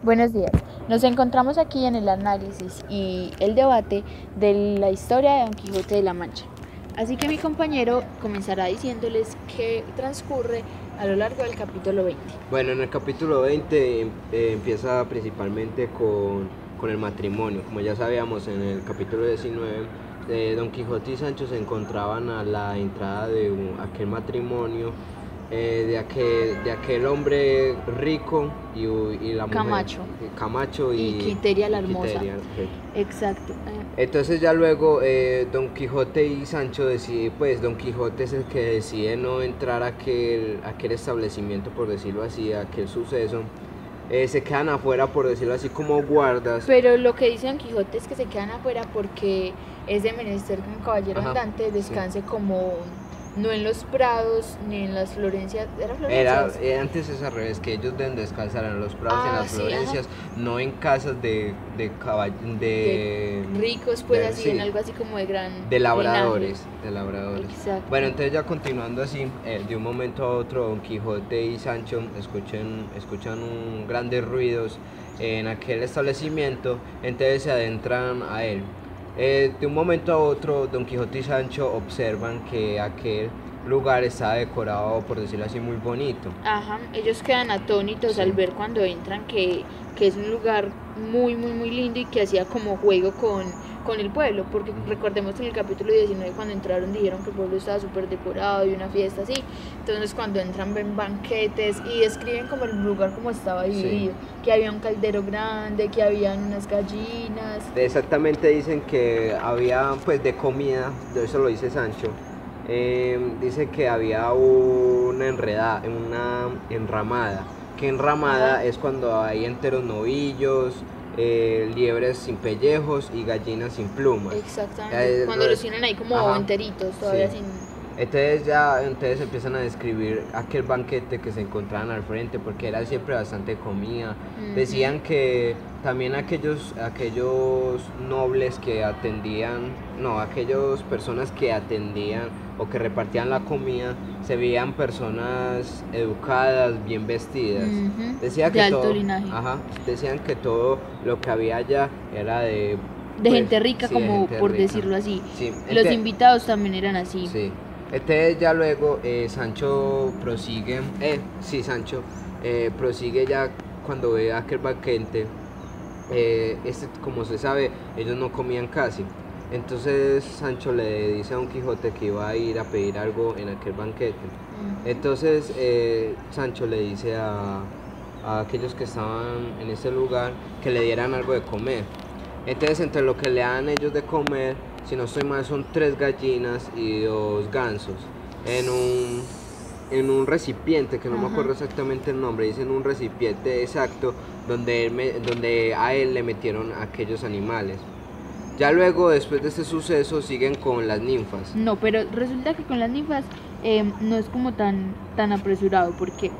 Buenos días. Nos encontramos aquí en el análisis y el debate de la historia de Don Quijote de la Mancha. Así que mi compañero comenzará diciéndoles qué transcurre a lo largo del capítulo 20. Bueno, en el capítulo 20 empieza principalmente con el matrimonio. Como ya sabíamos, en el capítulo 19, Don Quijote y Sancho se encontraban a la entrada de aquel matrimonio, de aquel hombre rico y la mujer Camacho y Quiteria la Hermosa. Quiteria, exacto. Entonces ya luego Don Quijote y Sancho deciden, pues Don Quijote es el que decide no entrar a aquel establecimiento, por decirlo así, a aquel suceso. Se quedan afuera, por decirlo así, como guardas. Pero lo que dice Don Quijote es que se quedan afuera porque es de menester que un caballero andante descanse como no en los prados ni en las Florencias. Antes es al revés, que ellos deben descansar en los prados y en las Florencias, no en casas de ricos, pues así, en algo así como de labradores. Exacto. Bueno, entonces ya continuando así, de un momento a otro Don Quijote y Sancho escuchan grandes ruidos en aquel establecimiento, entonces se adentran a él. De un momento a otro, Don Quijote y Sancho observan que aquel lugar está decorado, por decirlo así, muy bonito. Ajá, ellos quedan atónitos al ver cuando entran que es un lugar muy lindo y que hacía como juego con el pueblo, porque recordemos que en el capítulo 19 cuando entraron dijeron que el pueblo estaba súper decorado y una fiesta así. Entonces cuando entran ven banquetes y describen como el lugar como estaba dividido, que había un caldero grande, que habían unas gallinas. Exactamente, dicen que había pues de comida, eso lo dice Sancho. Dice que había una enramada, que enramada es cuando hay enteros novillos, liebres sin pellejos y gallinas sin plumas. Exactamente, cuando los tienen ahí como enteritos, todavía sin... Entonces empiezan a describir aquel banquete que se encontraban al frente, porque era siempre bastante comida. Decían que también aquellos nobles que atendían, aquellas personas que atendían o que repartían la comida, se veían personas educadas, bien vestidas. Decían que alto linaje. Decían que todo lo que había allá era de gente rica, como por decirlo así. Los invitados también eran así. Sí. Entonces ya luego Sancho prosigue, prosigue ya cuando ve aquel banquete. Como se sabe, ellos no comían casi. Entonces Sancho le dice a Don Quijote que iba a ir a pedir algo en aquel banquete. Entonces Sancho le dice a aquellos que estaban en ese lugar que le dieran algo de comer. Entonces entre lo que le dan ellos de comer, si no estoy mal, son 3 gallinas y 2 gansos en un recipiente, que no me acuerdo exactamente el nombre, dicen un recipiente exacto donde a él le metieron aquellos animales. Ya luego, después de este suceso, siguen con las ninfas. No, pero resulta que con las ninfas no es como tan apresurado, porque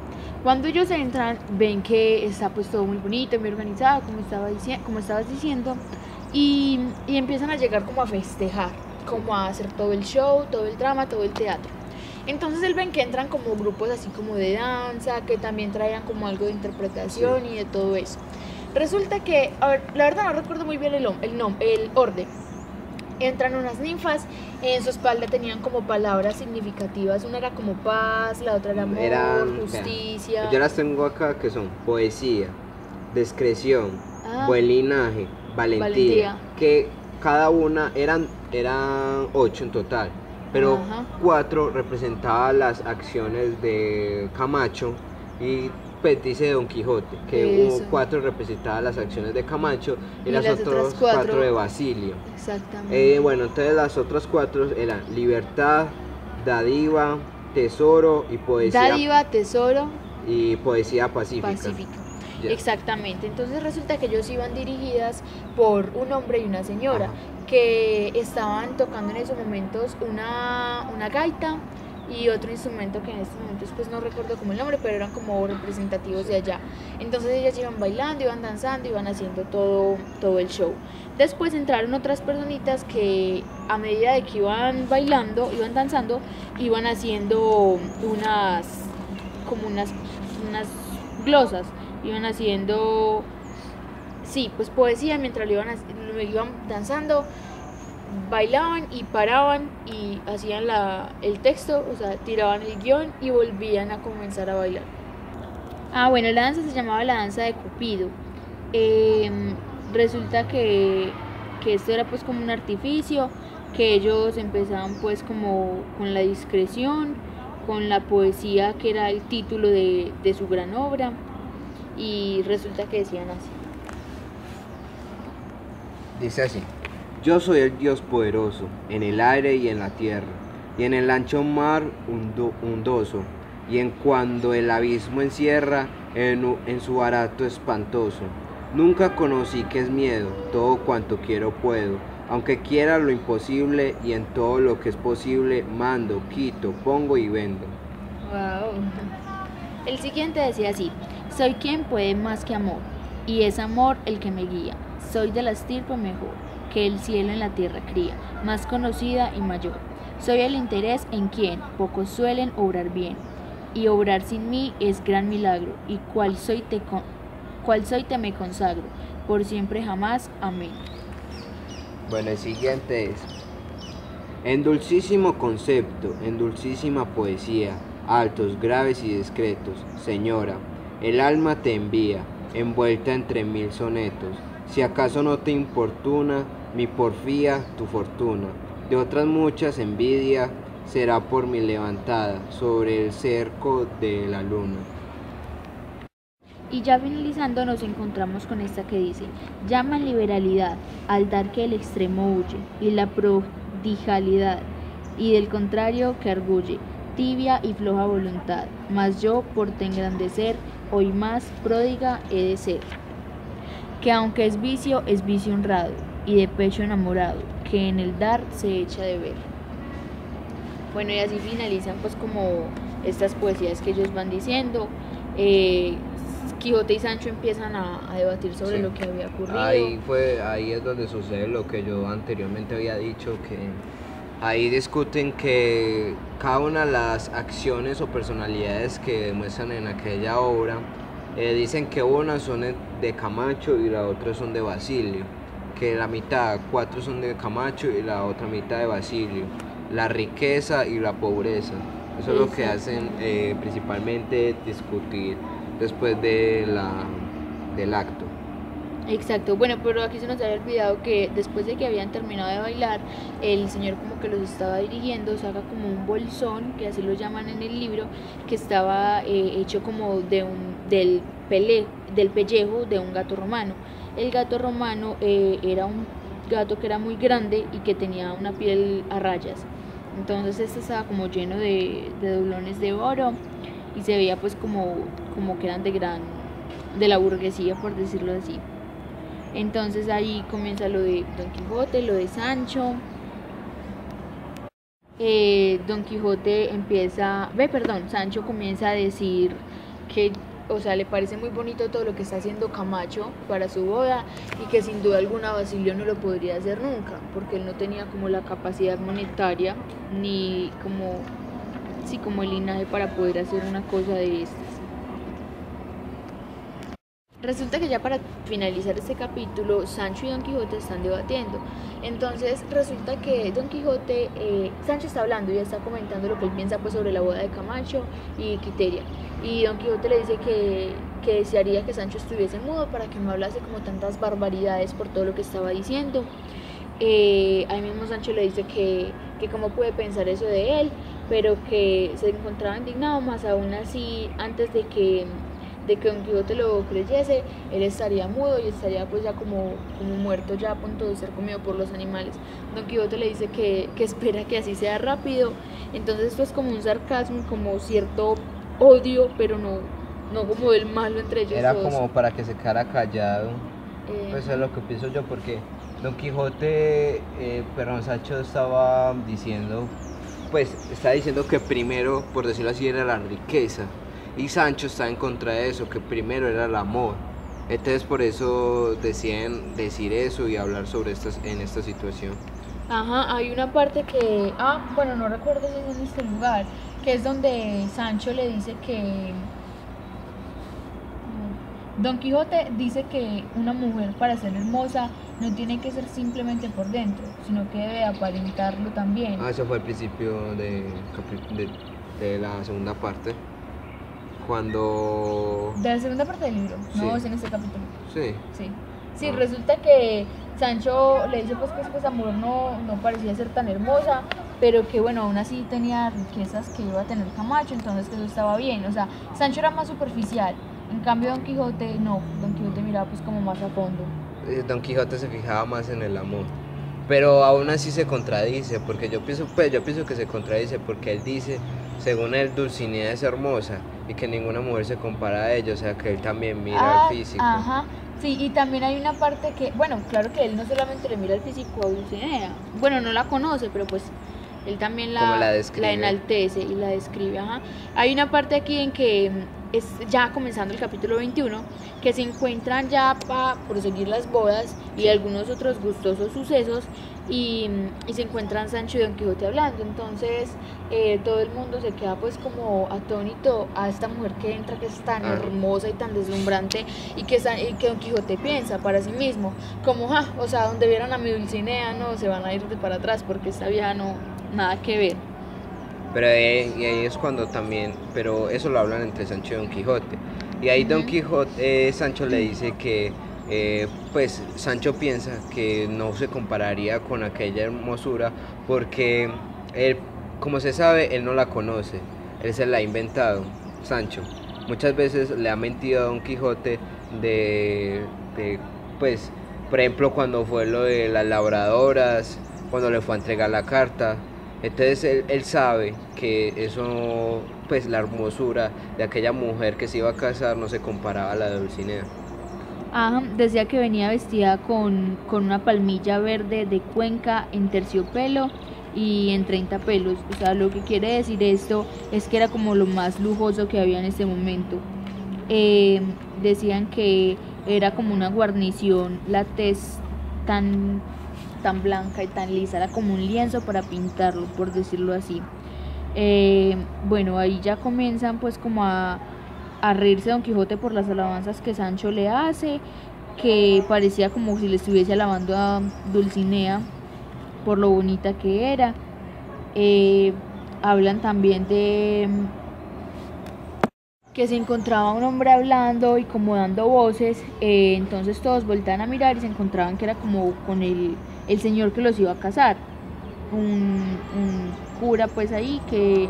cuando ellos entran ven que está pues todo muy bonito, muy organizado, como estabas diciendo, y empiezan a llegar como a festejar, como a hacer todo el show, todo el drama, todo el teatro. Entonces él ven que entran como grupos así como de danza, que también traían como algo de interpretación y de todo eso. Resulta que, a ver, la verdad no recuerdo muy bien el orden. Entran unas ninfas, en su espalda tenían como palabras significativas, una era como paz, la otra era amor, justicia. Yo las tengo acá, que son poesía, discreción, buen linaje, valentía, que cada una eran 8 en total, pero 4 representaban las acciones de Camacho y pues dice Don Quijote que hubo 4 representaban las acciones de Camacho y las otras 4 de Basilio. Exactamente. Bueno, entonces las otras 4 eran libertad, dádiva, tesoro y poesía. Dádiva, tesoro y poesía pacífica. Exactamente, entonces resulta que ellos iban dirigidas por un hombre y una señora que estaban tocando en esos momentos una gaita y otro instrumento que en estos momentos pues no recuerdo como el nombre, pero eran como representativos de allá. Entonces ellas iban bailando, iban danzando, iban haciendo todo el show. Después entraron otras personitas que a medida de que iban bailando, iban danzando, iban haciendo unas glosas, iban haciendo Sí, pues poesía mientras lo iban danzando, bailaban y paraban y hacían el texto, o sea, tiraban el guión y volvían a comenzar a bailar. Ah, bueno, la danza se llamaba la danza de Cupido. Resulta que esto era pues como un artificio, que ellos empezaban pues como con la discreción, con la poesía que era el título de su gran obra, y resulta que decían así. Dice así: yo soy el Dios poderoso, en el aire y en la tierra, y en el ancho mar hundoso, y en cuando el abismo encierra en su barato espantoso. Nunca conocí que es miedo, todo cuanto quiero puedo, aunque quiera lo imposible, y en todo lo que es posible, mando, quito, pongo y vendo. Wow. El siguiente decía así: soy quien puede más que amor, y es amor el que me guía. Soy de la estirpe mejor, que el cielo en la tierra cría, más conocida y mayor. Soy el interés en quien pocos suelen obrar bien, y obrar sin mí es gran milagro, y cual soy te me consagro, por siempre jamás, amén. Bueno, el siguiente es: en dulcísimo concepto, en dulcísima poesía, altos, graves y discretos, señora, el alma te envía, envuelta entre 1000 sonetos. Si acaso no te importuna mi porfía, tu fortuna, de otras muchas envidia será por mi levantada sobre el cerco de la luna. Y ya finalizando nos encontramos con esta que dice: llaman liberalidad al dar que el extremo huye, y la prodigalidad, y del contrario que arguye, tibia y floja voluntad, mas yo por te engrandecer, hoy más pródiga he de ser. Que aunque es vicio honrado, y de pecho enamorado, que en el dar se echa de ver. Bueno, y así finalizan pues como estas poesías que ellos van diciendo. Quijote y Sancho empiezan a debatir sobre lo que había ocurrido. Ahí es donde sucede lo que yo anteriormente había dicho, que ahí discuten que cada una de las acciones o personalidades que demuestran en aquella obra, dicen que una son de Camacho y la otra son de Basilio, que la mitad, 4 son de Camacho y la otra mitad de Basilio, la riqueza y la pobreza. Eso es lo que hacen principalmente discutir después del acto. Exacto, bueno, pero aquí se nos había olvidado que después de que habían terminado de bailar, el señor como que los estaba dirigiendo, saca como un bolsón, que así lo llaman en el libro, que estaba hecho como del pellejo de un gato romano. El gato romano era un gato que era muy grande y que tenía una piel a rayas. Entonces este estaba como lleno de doblones de oro y se veía pues como que eran de la burguesía, por decirlo así. Entonces ahí comienza lo de Don Quijote, lo de Sancho. Don Quijote Sancho comienza a decir que, o sea, le parece muy bonito todo lo que está haciendo Camacho para su boda y que sin duda alguna Basilio no lo podría hacer nunca, porque él no tenía como la capacidad monetaria ni como el linaje para poder hacer una cosa de estas. Resulta que ya para finalizar este capítulo, Sancho y Don Quijote están debatiendo. Entonces resulta que Don Quijote, Sancho está hablando y está comentando lo que él piensa pues sobre la boda de Camacho y Quiteria. Y Don Quijote le dice que desearía que Sancho estuviese mudo para que no hablase como tantas barbaridades por todo lo que estaba diciendo. Ahí mismo Sancho le dice que cómo puede pensar eso de él, pero que se encontraba indignado, más aún así, antes de que Don Quijote lo creyese, él estaría mudo y estaría pues ya como muerto, ya a punto de ser comido por los animales. Don Quijote le dice que espera que así sea rápido. Entonces esto es como un sarcasmo, como cierto odio, pero no como del malo entre ellos Era dos. Como para que se quedara callado. Pues es lo que pienso yo, porque Don Quijote, Sancho estaba diciendo que primero, por decirlo así, era la riqueza. Y Sancho está en contra de eso, que primero era el amor. Entonces por eso deciden decir eso y hablar sobre en esta situación. Ajá, hay una parte que, bueno, no recuerdo si es en este lugar, que es donde Sancho le dice que Don Quijote dice que una mujer para ser hermosa no tiene que ser simplemente por dentro, sino que debe aparentarlo también. Eso fue al principio de la segunda parte. Cuando... De la segunda parte del libro, Sí. no es en este capítulo. Sí. Sí, Ah. resulta que Sancho le dice pues que esa mujer no parecía ser tan hermosa, pero que bueno, aún así tenía riquezas que iba a tener Camacho, entonces que eso estaba bien. O sea, Sancho era más superficial, en cambio Don Quijote no, Don Quijote miraba pues como más a fondo. Don Quijote se fijaba más en el amor. Pero aún así se contradice, porque yo pienso que se contradice porque él dice, según él, Dulcinea es hermosa y que ninguna mujer se compara a ella, o sea que él también mira el físico. Ajá, sí, y también hay una parte que, bueno, claro que él no solamente le mira el físico a Dulcinea, bueno, no la conoce, pero pues él también Como la describe. la enaltece y la describe, ajá. Hay una parte aquí en que es ya comenzando el capítulo 21, que se encuentran ya para proseguir las bodas y algunos otros gustosos sucesos y se encuentran Sancho y Don Quijote hablando. Entonces todo el mundo se queda pues como atónito a esta mujer que entra, que es tan hermosa y tan deslumbrante, y que Don Quijote piensa para sí mismo como, o sea, donde vieran a mi Dulcinea no se van a ir de para atrás porque esta vieja no, nada que ver. Pero y ahí es cuando también, pero eso lo hablan entre Sancho y Don Quijote. Y ahí Don Quijote, Sancho le dice que pues Sancho piensa que no se compararía con aquella hermosura porque él, como se sabe, él no la conoce, él se la ha inventado, Sancho. Muchas veces le ha mentido a Don Quijote pues, por ejemplo, cuando fue lo de las labradoras, cuando le fue a entregar la carta. Entonces él sabe que eso, pues la hermosura de aquella mujer que se iba a casar no se comparaba a la de Dulcinea. Decía que venía vestida con una palmilla verde de Cuenca en terciopelo y en 30 pelos. O sea, lo que quiere decir esto es que era como lo más lujoso que había en ese momento. Decían que era como una guarnición, la tez tan blanca y tan lisa, era como un lienzo para pintarlo, por decirlo así. Bueno, ahí ya comienzan pues como a reírse Don Quijote por las alabanzas que Sancho le hace, que parecía como si le estuviese alabando a Dulcinea por lo bonita que era. Hablan también de que se encontraba un hombre hablando y como dando voces, entonces todos volteaban a mirar y se encontraban que era como con el señor que los iba a casar, un cura pues ahí que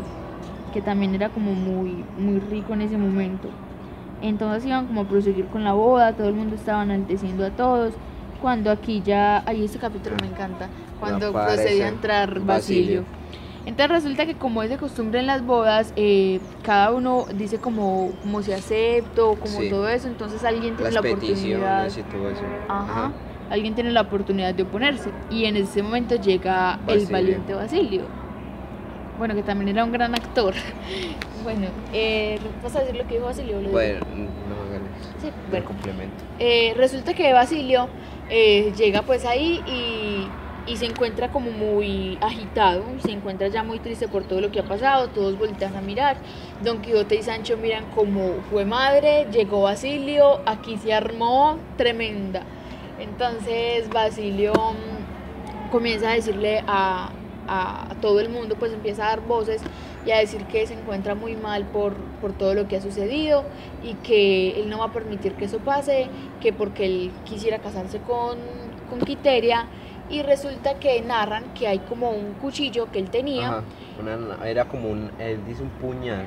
también era como muy rico en ese momento. Entonces iban como a proseguir con la boda, todo el mundo estaba enalteciendo a todos, cuando aquí ya, ahí este capítulo me encanta, cuando procedía a entrar Basilio. Entonces resulta que como es de costumbre en las bodas, cada uno dice como si acepto, como todo eso, entonces alguien tiene la oportunidad. Y todo eso. Ajá. Alguien tiene la oportunidad de oponerse y en ese momento llega Basilio. El valiente Basilio, bueno, que también era un gran actor. Bueno, ¿vas a decir lo que dijo Basilio? Bueno, no hágale. Sí, bueno. Complemento. Resulta que Basilio llega pues ahí y se encuentra como muy agitado, se encuentra ya muy triste por todo lo que ha pasado, todos voltean a mirar, Don Quijote y Sancho miran como fue madre, llegó Basilio, aquí se armó tremenda. Entonces Basilio comienza a decirle a todo el mundo, pues empieza a dar voces y a decir que se encuentra muy mal por todo lo que ha sucedido y que él no va a permitir que eso pase, que porque él quisiera casarse con Quiteria. Y resulta que narran que hay como un cuchillo que él tenía. Era como él dice un puñal.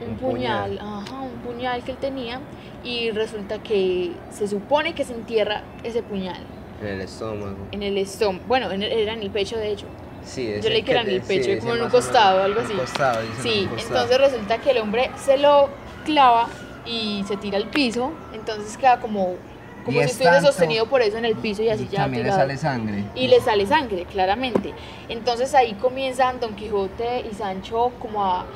Un puñal que él tenía, y resulta que se supone que se entierra ese puñal. En el estómago. En el estómago, bueno, era en el pecho de hecho. Sí, yo leí que era en el pecho, como en un costado, algo así. Sí, entonces resulta que el hombre se lo clava y se tira al piso, entonces queda como si estuviera sostenido por eso en el piso y así ya también tirado. Le sale sangre. Y le sale sangre, claramente. Entonces ahí comienzan Don Quijote y Sancho como a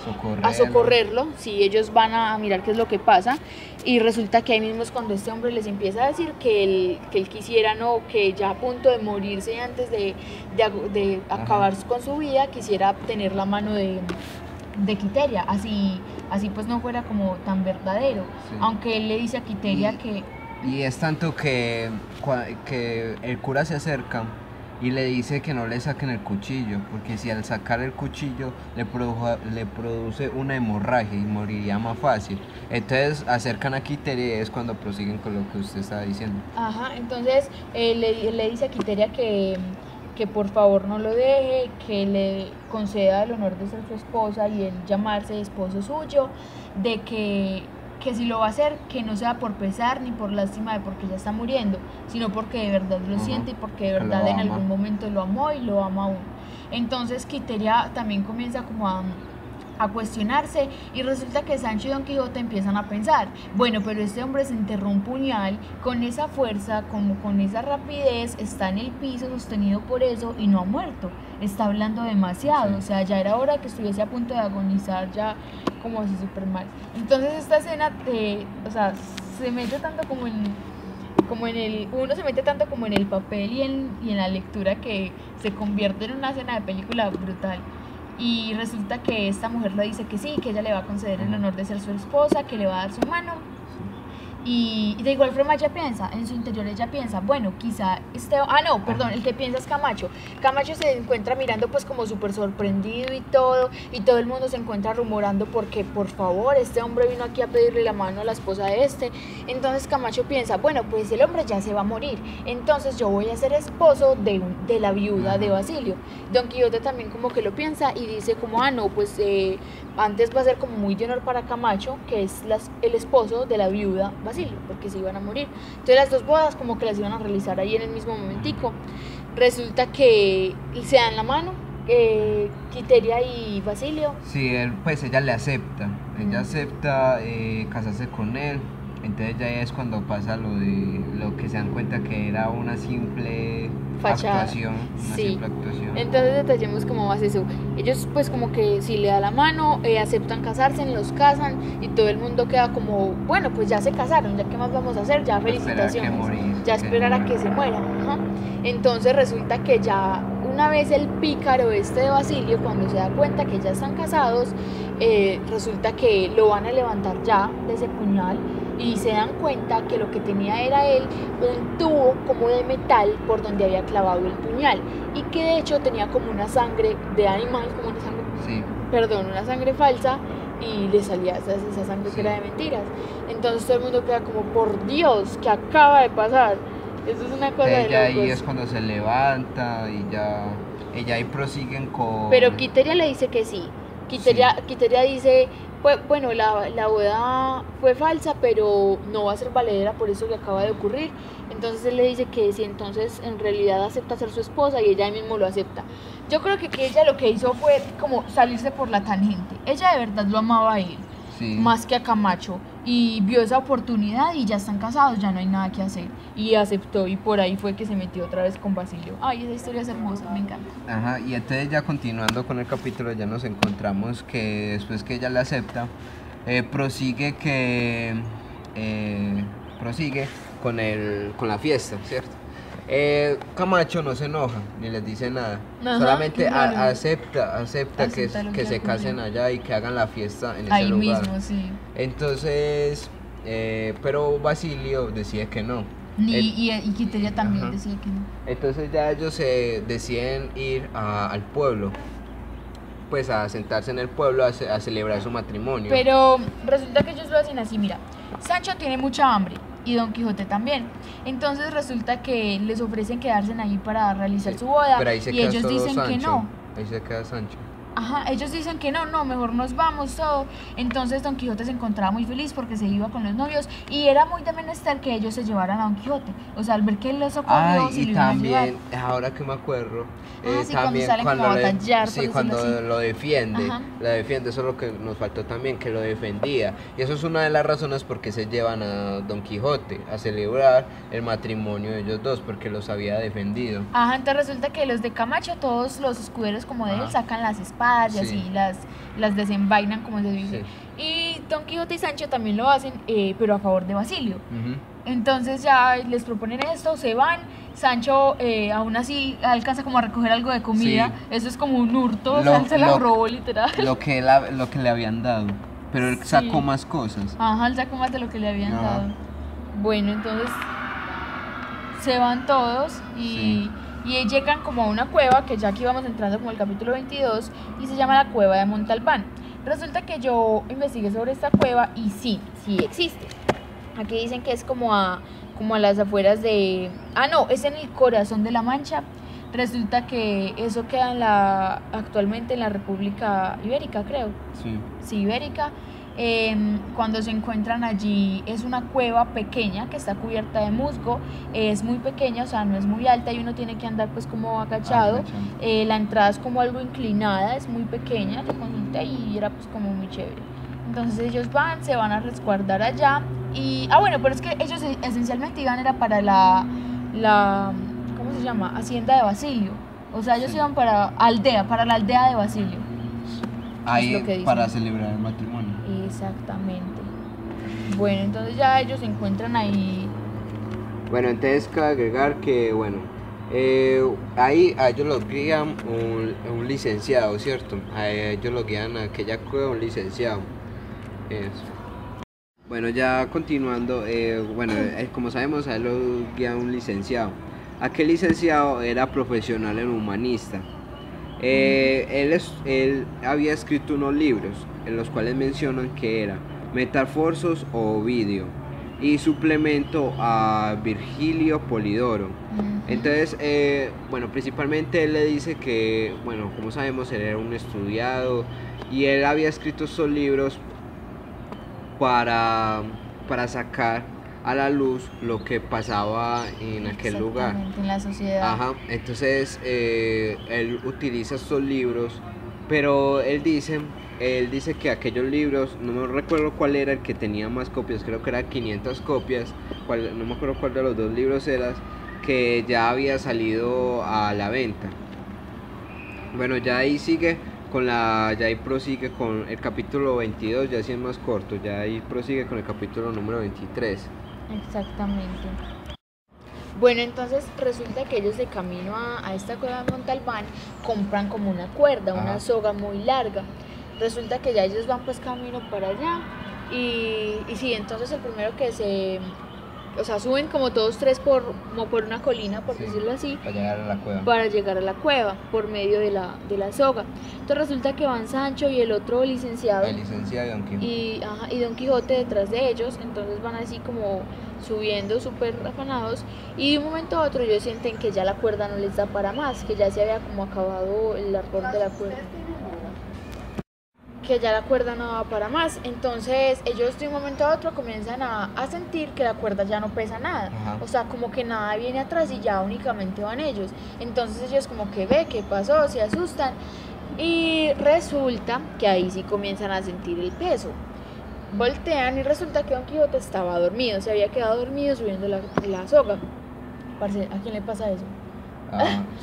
socorrerlo. Sí, ellos van a mirar qué es lo que pasa. Y resulta que ahí mismo es cuando este hombre les empieza a decir que él quisiera, que ya a punto de morirse antes de acabar con su vida, quisiera tener la mano de Quiteria, así pues no fuera como tan verdadero. Sí. Aunque él le dice a Quiteria que Y es tanto que el cura se acerca y le dice que no le saquen el cuchillo, porque si al sacar el cuchillo le produce una hemorragia y moriría más fácil. Entonces acercan a Quiteria y es cuando prosiguen con lo que usted estaba diciendo. Ajá, entonces le dice a Quiteria que por favor no lo deje, que le conceda el honor de ser su esposa y él llamarse esposo suyo, de que si lo va a hacer, que no sea por pesar ni por lástima de porque ya está muriendo, sino porque de verdad lo siente y porque de verdad en algún momento lo amó y lo ama aún. Entonces Quiteria también comienza como a cuestionarse y resulta que Sancho y Don Quijote empiezan a pensar, bueno, pero este hombre se enterró un puñal con esa fuerza, como con esa rapidez, está en el piso sostenido por eso y no ha muerto, está hablando demasiado, sí. O sea, ya era hora que estuviese a punto de agonizar ya como así súper mal. Entonces esta escena, o sea, se mete tanto como en el, uno se mete tanto como en el papel y en la lectura que se convierte en una escena de película brutal. Y resulta que esta mujer le dice que sí, que ella le va a conceder el honor de ser su esposa, que le va a dar su mano. Y de igual forma ella piensa, en su interior ella piensa, bueno, quizá el que piensa es Camacho. Camacho se encuentra mirando pues como súper sorprendido y todo el mundo se encuentra rumorando porque por favor, este hombre vino aquí a pedirle la mano a la esposa de este. Entonces Camacho piensa, bueno, pues el hombre ya se va a morir, entonces yo voy a ser esposo de la viuda de Basilio. Don Quijote también como que lo piensa y dice como, pues antes va a ser como muy de honor para Camacho, que es el esposo de la viuda Basilio, porque se iban a morir. Entonces las dos bodas como que las iban a realizar ahí en el mismo momentico. Resulta que se dan la mano, Quiteria y Basilio. Sí, pues ella le acepta, casarse con él. Entonces ya es cuando pasa lo que se dan cuenta que era una simple actuación. Entonces detallemos cómo va eso. Ellos pues como que si le da la mano, aceptan casarse, los casan y todo el mundo queda como, bueno, pues ya se casaron, ya qué más vamos a hacer, ya felicitaciones, ya esperar a que se muera. Ajá. Entonces resulta que ya una vez el pícaro de Basilio, cuando se da cuenta que ya están casados, resulta que lo van a levantar ya de ese puñal y se dan cuenta que lo que tenía era él un tubo como de metal por donde había clavado el puñal y que de hecho tenía como una sangre de animal, como una sangre falsa y le salía esa sangre que era de mentiras. Entonces todo el mundo queda como, por Dios, ¿qué acaba de pasar? Eso es una cosa de locos. Ahí es cuando se levanta y ella ahí prosiguen con... Pero Quiteria le dice que sí. Quiteria dice, bueno, la boda fue falsa, pero no va a ser valedera por eso que acaba de ocurrir. Entonces él le dice que si entonces en realidad acepta ser su esposa y ella mismo lo acepta. Yo creo que ella lo que hizo fue como salirse por la tangente. Ella de verdad lo amaba a él, más que a Camacho. Y vio esa oportunidad y ya están casados, ya no hay nada que hacer. Y aceptó y por ahí fue que se metió otra vez con Basilio. Ay, esa historia es hermosa, me encanta. Ajá, y entonces ya continuando con el capítulo ya nos encontramos que después que ella le acepta, prosigue con la fiesta, ¿cierto? Camacho no se enoja ni les dice nada. Ajá, solamente acepta que se casen allá y que hagan la fiesta en ese lugar. Ahí mismo, sí. Entonces, pero Basilio decide que no. Y Quiteria también decide que no. Entonces ya ellos se deciden ir al pueblo, pues a sentarse en el pueblo a celebrar su matrimonio. Pero resulta que ellos lo hacen así, mira, Sancho tiene mucha hambre y Don Quijote también. Entonces resulta que les ofrecen quedarse ahí para realizar su boda y ellos dicen que no. Ahí se queda Sancho. Ajá, ellos dicen que no, mejor nos vamos todo. Entonces Don Quijote se encontraba muy feliz porque se iba con los novios y era muy de menester que ellos se llevaran a Don Quijote. O sea, al ver que él les ocurrió, y también, ahora que me acuerdo, también cuando lo defiende, eso es lo que nos faltó también, que lo defendía. Y eso es una de las razones por qué se llevan a Don Quijote a celebrar el matrimonio de ellos dos, porque los había defendido. Ajá, entonces resulta que los de Camacho, todos los escuderos como de él, sacan las espadas y así las desenvainan, como se dice. Y Don Quijote y Sancho también lo hacen, pero a favor de Basilio. Entonces ya les proponen esto, se van. Sancho aún así alcanza como a recoger algo de comida. Eso es como un hurto, él se la robó literal. Lo que le habían dado, pero él sacó más cosas. Ajá, él sacó más de lo que le habían dado. Bueno, entonces se van todos y llegan como a una cueva, que ya aquí vamos entrando como el capítulo 22, y se llama la cueva de Montalbán. Resulta que yo investigué sobre esta cueva y sí existe. Aquí dicen que es como a las afueras de... Ah, no, es en el corazón de La Mancha. Resulta que eso queda actualmente en la República Ibérica, creo. Sí, Ibérica. Cuando se encuentran allí es una cueva pequeña que está cubierta de musgo, es muy pequeña, o sea, no es muy alta y uno tiene que andar pues como agachado. La entrada es como algo inclinada, es muy pequeña, yo consulté y era pues como muy chévere. Entonces ellos se van a resguardar allá y... Ah, bueno, pero es que ellos esencialmente iban era para la ¿cómo se llama? Hacienda de Basilio. O sea, ellos iban para la aldea de Basilio. Ahí para celebrar el matrimonio. Exactamente. Bueno, entonces ya ellos se encuentran ahí. Bueno, entonces cabe agregar que, bueno, ahí a ellos los guía un licenciado, ¿cierto? A ellos los guían a aquella cueva un licenciado. Eso. Bueno, ya continuando, como sabemos, a él lo guía un licenciado. Aquel licenciado era profesional en humanista. Él había escrito unos libros en los cuales mencionan que era Metamorfosis o Ovidio y suplemento a Virgilio Polidoro. Entonces, principalmente él le dice que, como sabemos, él era un estudiado y él había escrito estos libros para sacar a la luz lo que pasaba en aquel lugar, en la sociedad. Ajá, entonces él utiliza estos libros, pero él dice que aquellos libros, no me recuerdo cuál era el que tenía más copias, creo que era 500 copias, no me acuerdo cuál de los dos libros era, que ya había salido a la venta. Bueno, ya ahí prosigue con el capítulo 22, ya sí es más corto, ya ahí prosigue con el capítulo número 23. Exactamente. Bueno, entonces resulta que ellos de camino a esta cueva de Montalbán compran como una cuerda, una soga muy larga. Resulta que ya ellos van pues camino para allá y sí, entonces el primero que suben como todos tres por una colina, por decirlo así, para llegar a la cueva. Para llegar a la cueva por medio de la soga. Entonces resulta que van Sancho y el otro licenciado. El licenciado y Don Quijote. Y Don Quijote detrás de ellos. Entonces van así como subiendo súper afanados. Y de un momento a otro ellos sienten que ya la cuerda no les da para más, que ya se había como acabado el largor de la cuerda. Que ya la cuerda no daba para más. Entonces ellos de un momento a otro comienzan a sentir que la cuerda ya no pesa nada. O sea, como que nada viene atrás y ya únicamente van ellos. Entonces ellos como que qué pasó, se asustan y resulta que ahí sí comienzan a sentir el peso. Voltean y resulta que Don Quijote estaba dormido, se había quedado dormido subiendo la soga. Parce, ¿a quién le pasa eso?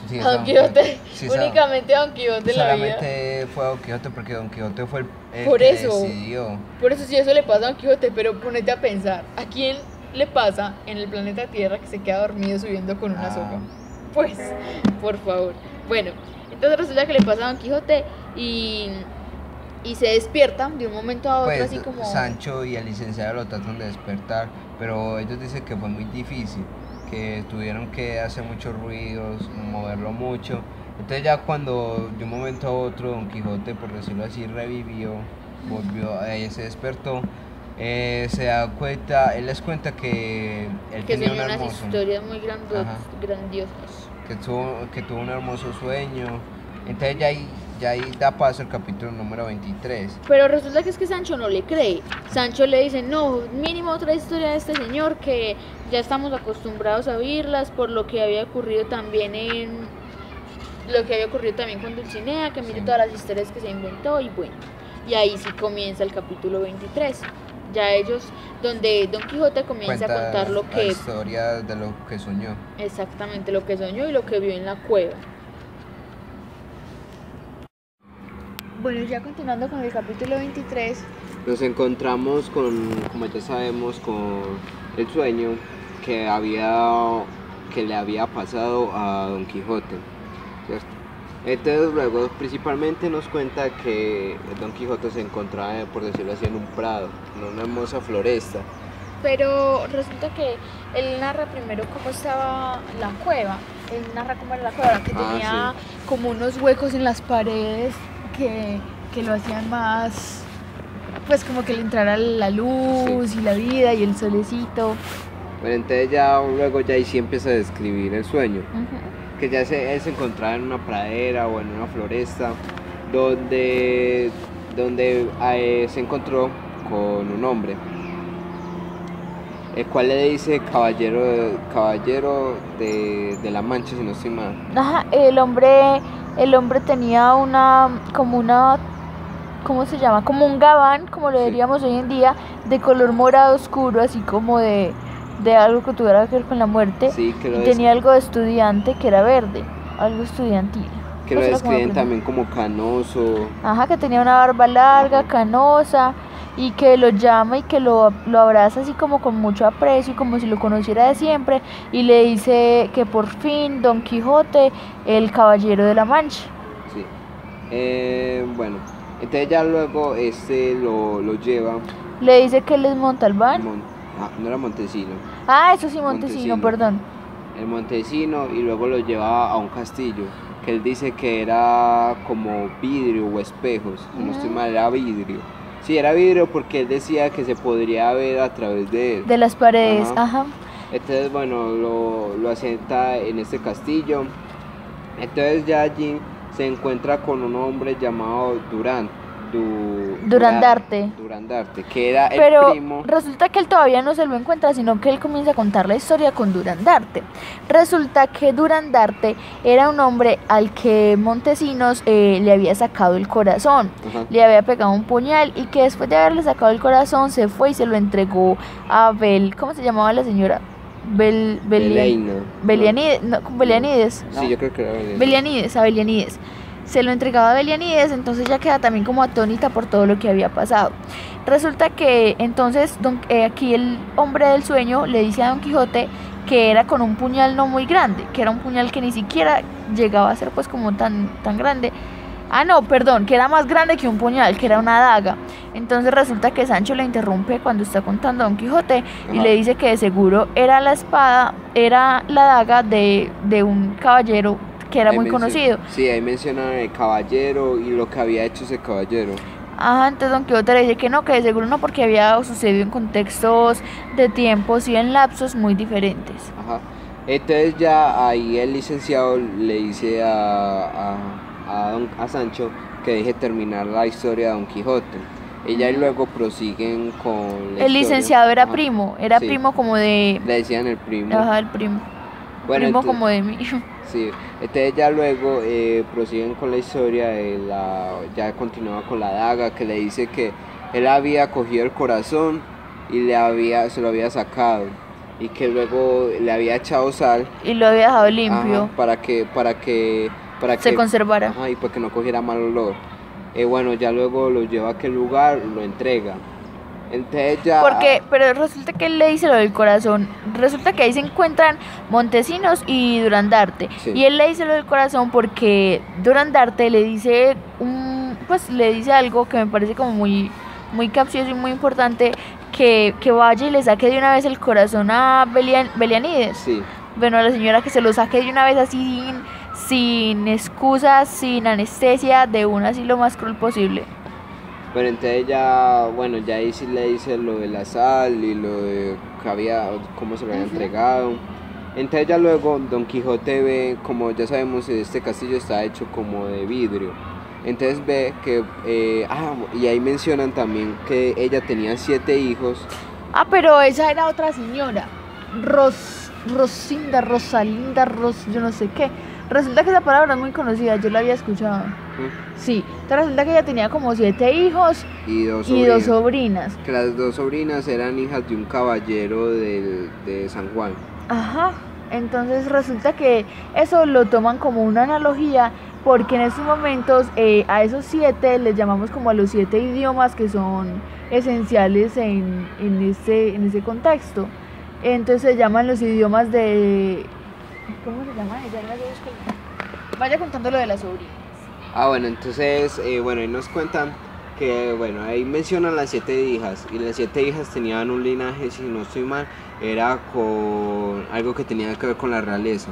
Sí, a Don Quijote, únicamente a Don Quijote en la vida. Solamente fue a Don Quijote porque Don Quijote fue el por que eso, decidió. Por eso sí, eso le pasa a Don Quijote, pero ponete a pensar, ¿a quién le pasa en el planeta Tierra que se queda dormido subiendo con una soga? Pues, por favor. Bueno, entonces resulta que le pasa a Don Quijote y se despierta de un momento a otro, pues, así como... Sancho y el licenciado lo tratan de despertar, pero ellos dicen que fue muy difícil, que tuvieron que hacer muchos ruidos, moverlo mucho. Entonces ya cuando de un momento a otro Don Quijote, por decirlo así, revivió, volvió, se despertó, se da cuenta, él les cuenta que él que tenía unas historias muy grandiosas, que tuvo un hermoso sueño. Entonces ya ahí da paso al capítulo número 23. Pero resulta que es que Sancho no le cree. Sancho le dice, no, mínimo otra historia de este señor que ya estamos acostumbrados a oírlas por lo que había ocurrido también con Dulcinea, que mire todas las historias que se inventó y bueno. Y ahí sí comienza el capítulo 23. Ya ellos, donde Don Quijote comienza a contar la historia de lo que soñó. Exactamente, lo que soñó y lo que vio en la cueva. Bueno, ya continuando con el capítulo 23, nos encontramos como ya sabemos, con el sueño que le había pasado a Don Quijote, ¿cierto? Entonces luego principalmente nos cuenta que Don Quijote se encontraba, por decirlo así, en un prado, en una hermosa floresta, Pero resulta que él narra primero cómo estaba la cueva. Él narra cómo era la cueva, que tenía como unos huecos en las paredes que lo hacían más, pues como que le entrara la luz y la vida y el solecito. Bueno, entonces ya luego ya ahí sí empieza a describir el sueño. Que ya él se encontraba en una pradera o en una floresta donde se encontró con un hombre, el cual le dice caballero de la Mancha, si no estoy mal. Ajá, el hombre tenía ¿cómo se llama? Como un gabán, como lo diríamos hoy en día, de color morado oscuro, así como de algo que tuviera que ver con la muerte. Sí, que y tenía algo de estudiante que era verde, algo estudiantil. Que lo describen también como canoso. Ajá, que tenía una barba larga, canosa, y que lo llama y que lo abraza así como con mucho aprecio, como si lo conociera de siempre, y le dice que por fin Don Quijote, el caballero de la Mancha. Sí. Bueno, entonces ya luego lo lleva. Le dice que él es Montalbán. No era Montesino. Eso sí, Montesino, perdón. El Montesino, y luego lo lleva a un castillo, que él dice que era como vidrio o espejos, si no estoy mal, era vidrio. Sí, era vidrio porque él decía que se podría ver a través de él. De las paredes, ajá. Entonces, bueno, lo asienta en este castillo. Entonces ya allí se encuentra con un hombre llamado Durandarte, que era el primo. Pero resulta que él todavía no se lo encuentra, sino que él comienza a contar la historia con Durandarte. Resulta que Durandarte era un hombre al que Montesinos le había sacado el corazón, le había pegado un puñal, y que después de haberle sacado el corazón se fue y se lo entregó a ¿cómo se llamaba la señora? Belianides. Sí, yo creo que era Belianides. Se lo entregaba a Belianides, entonces ya queda también como atónita por todo lo que había pasado. Resulta que entonces aquí el hombre del sueño le dice a Don Quijote que era con un puñal no muy grande, que era un puñal que ni siquiera llegaba a ser pues como tan grande. Que era más grande que un puñal, que era una daga. Entonces resulta que Sancho le interrumpe cuando está contando a Don Quijote y le dice que de seguro era la espada, era la daga de un caballero que era muy conocido. Sí, ahí mencionan el caballero y lo que había hecho ese caballero. Entonces Don Quijote le dice que no, que de seguro no, porque había sucedido en contextos de tiempos y en lapsos muy diferentes. Entonces ya ahí el licenciado le dice a Sancho que deje terminar la historia de Don Quijote. Ella y luego prosiguen con la el licenciado era primo, primo como de... Le decían el primo. El primo. Bueno, primo como de mí. Sí, entonces ya luego prosiguen con la historia, ya continuaba con la daga, que le dice que él había cogido el corazón y se lo había sacado, y que luego le había echado sal y lo había dejado limpio para que se conservara y para que no cogiera mal olor. Bueno, ya luego lo lleva a aquel lugar, lo entrega. Entonces ya... Pero resulta que él le dice lo del corazón. Resulta que ahí se encuentran Montesinos y Durandarte. Y él le dice lo del corazón porque Durandarte le dice algo que me parece como muy, muy capcioso y muy importante, que vaya y le saque de una vez el corazón a Belianides. Sí. Bueno, a la señora, que se lo saque de una vez así, sin excusas, sin anestesia, de una, así lo más cruel posible. Pero entonces ya ahí sí le dice lo de la sal y lo de cómo se lo había entregado. Entonces ya luego Don Quijote ve, como ya sabemos, este castillo está hecho como de vidrio. Entonces ve que, y ahí mencionan también que ella tenía 7 hijos. Pero esa era otra señora, Rosalinda, yo no sé qué. Resulta que esa palabra es muy conocida, yo la había escuchado. Sí, entonces resulta que ella tenía como 7 hijos y dos sobrinas. Que las 2 sobrinas eran hijas de un caballero de San Juan. Entonces resulta que eso lo toman como una analogía, porque en estos momentos a esos 7 les llamamos como a los 7 idiomas que son esenciales en ese contexto. Entonces se llaman los idiomas de... ¿Cómo se llama ella? Vaya contando lo de las sobrinas. Bueno, entonces, ahí nos cuentan que, bueno, ahí mencionan las 7 hijas, y las 7 hijas tenían un linaje, si no estoy mal, era con algo que tenía que ver con la realeza.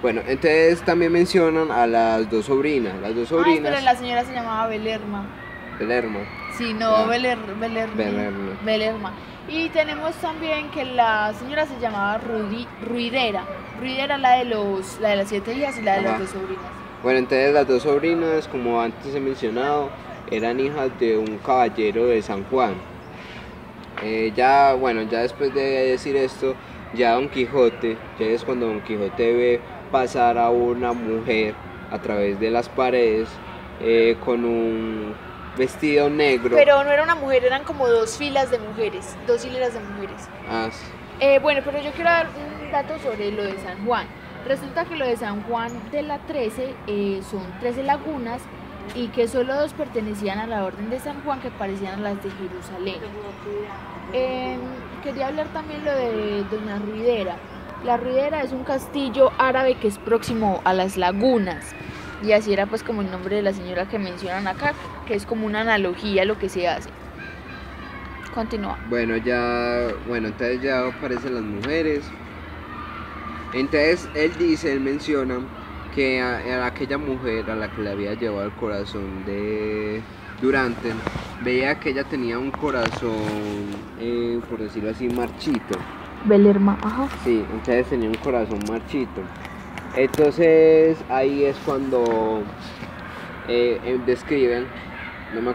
Bueno, entonces también mencionan a las 2 sobrinas. Las 2 Ay, pero sobrinas. la señora se llamaba Belerma. Belerma. Sí, no, Ya. Belerma. Belerma. Y tenemos también que la señora se llamaba Ruidera. Ruidera la de las 7 hijas y la de Ajá. las 2 sobrinas. Bueno, entonces las 2 sobrinas, como antes he mencionado, eran hijas de un caballero de San Juan. Ya después de decir esto, ya Don Quijote, ya es cuando Don Quijote ve pasar a una mujer a través de las paredes con un vestido negro. Pero no era una mujer, eran como 2 filas de mujeres, 2 hileras de mujeres. Ah, sí. Bueno, pero yo quiero dar un dato sobre lo de San Juan. Resulta que lo de San Juan de la 13 son 13 lagunas y que solo 2 pertenecían a la Orden de San Juan, que parecían a las de Jerusalén. Quería hablar también lo de Doña Ruidera. La Ruidera es un castillo árabe que es próximo a las lagunas. Y así era pues como el nombre de la señora que mencionan acá, que es como una analogía a lo que se hace. Continúa. Bueno, entonces ya aparecen las mujeres. Entonces él menciona que a aquella mujer a la que le había llevado el corazón de Durante, veía que ella tenía un corazón, por decirlo así, marchito. Belerma, ajá. Sí, entonces tenía un corazón marchito. Entonces ahí es cuando describen, no me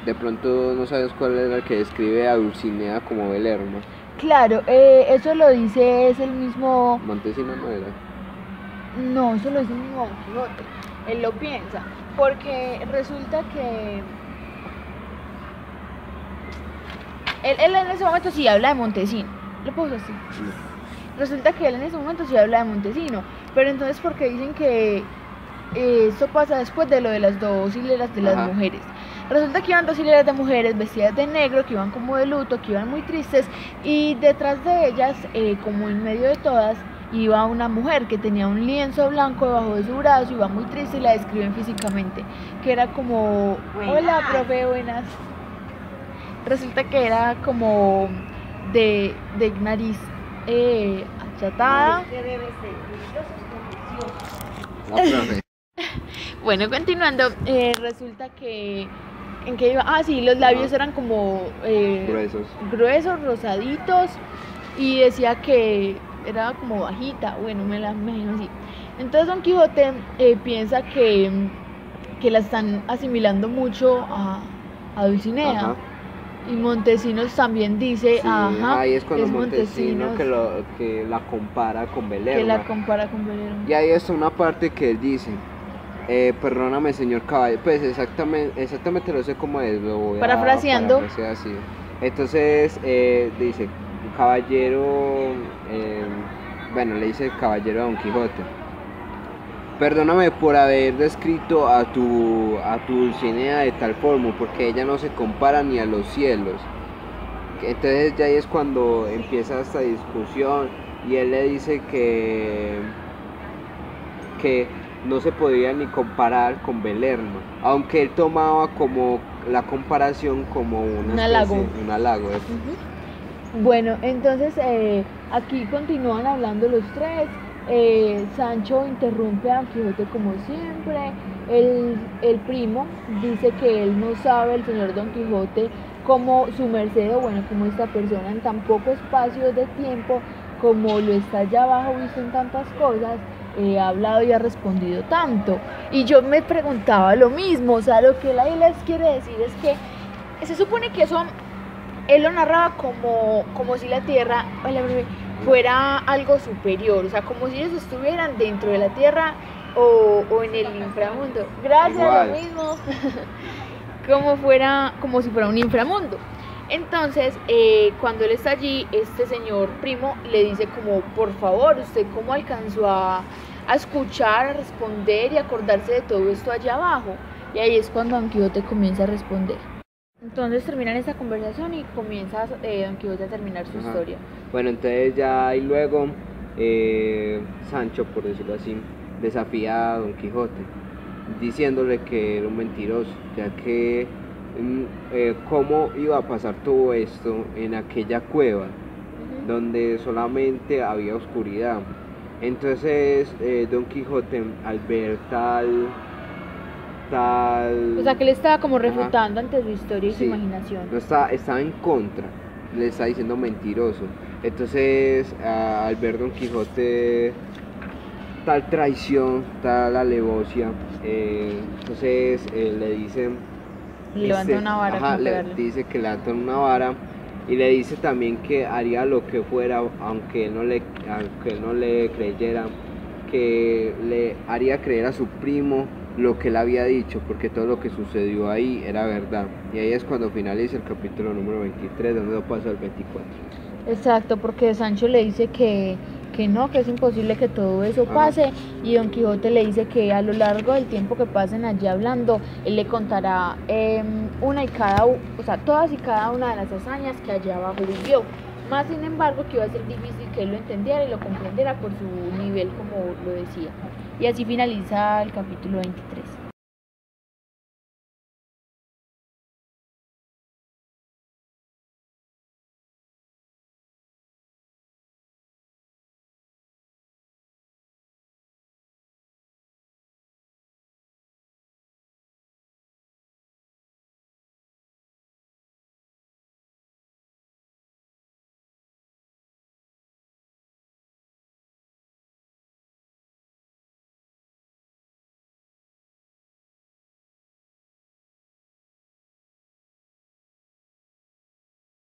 de pronto no sabes cuál es el que describe a Dulcinea como Belerma. Claro, eso lo dice, es el mismo... Montesino no era. No, eso lo dice el mismo Don Quijote. Él lo piensa, porque resulta que... Él en ese momento sí habla de Montesino. ¿Lo puedo así? Resulta que él en ese momento sí habla de Montesino, pero entonces porque dicen que esto pasa después de lo de las 2 hileras de las Ajá. mujeres. Resulta que iban 2 hileras de mujeres vestidas de negro, que iban como de luto, que iban muy tristes, y detrás de ellas, como en medio de todas, iba una mujer que tenía un lienzo blanco debajo de su brazo, iba muy triste y la describen físicamente, que era como, buenas. Hola, profe, buenas. Resulta que era como de nariz achatada. ¿Qué debe ser? Brillosos, La profe. Bueno, continuando, resulta que... ¿En qué iba? Ah, sí, los labios Ajá. eran como Gruesos. rosaditos, y decía que era como bajita, bueno, me la imagino así. Entonces Don Quijote piensa que la están asimilando mucho a Dulcinea. Ajá. Y Montesinos también dice, Sí, ajá, ahí es cuando es Montesino Montesinos que la compara con Belerma. que la compara con Belerma. Y ahí está una parte que él dice, perdóname señor caballero, pues exactamente no sé cómo es, lo voy a Parafraseando. parafrasear así. Entonces dice, caballero, le dice el caballero a Don Quijote, perdóname por haber descrito a tu Dulcinea de tal forma, porque ella no se compara ni a los cielos. Entonces ya ahí es cuando empieza esta discusión y él le dice que no se podía ni comparar con Belerma, aunque él tomaba como la comparación como Un halago. un halago. Bueno, entonces aquí continúan hablando los tres. Sancho interrumpe a Don Quijote como siempre. El primo dice que él no sabe, el señor Don Quijote, como su merced, o bueno, como esta persona en tan poco espacio de tiempo, como lo está allá abajo visto en tantas cosas, ha hablado y ha respondido tanto. Y yo me preguntaba lo mismo, o sea, lo que él ahí les quiere decir es que se supone que eso él lo narraba como si la tierra fuera algo superior, o sea, como si ellos estuvieran dentro de la tierra o en el inframundo. Gracias, Igual. lo mismo. Como si fuera un inframundo. Entonces, cuando él está allí, este señor primo le dice como, por favor, ¿usted cómo alcanzó a escuchar, a responder y acordarse de todo esto allá abajo? Y ahí es cuando Don Quijote comienza a responder. Entonces terminan esta conversación y comienza Don Quijote a terminar su historia. Bueno, entonces ya y luego Sancho, por decirlo así, desafía a Don Quijote, diciéndole que era un mentiroso, ya que cómo iba a pasar todo esto en aquella cueva donde solamente había oscuridad. Entonces Don Quijote, al ver O sea, que él estaba como Ajá. refutando ante su historia y su Sí, imaginación. no estaba en contra, le está diciendo mentiroso. Entonces, al ver Don Quijote tal traición, tal alevosía, entonces le dicen, Levanta una vara ajá, como le pegarle. dice que levantan una vara y le dice también que haría lo que fuera, aunque él no le creyera, que le haría creer a su primo lo que él había dicho, porque todo lo que sucedió ahí era verdad. Y ahí es cuando finaliza el capítulo número 23, donde lo pasa al 24. Exacto, porque Sancho le dice que no, que es imposible que todo eso pase, y Don Quijote le dice que a lo largo del tiempo que pasen allí hablando, él le contará todas y cada una de las hazañas que allá abajo vivió. Más sin embargo, que iba a ser difícil que él lo entendiera y lo comprendiera por su nivel, como lo decía. Y así finaliza el capítulo 23.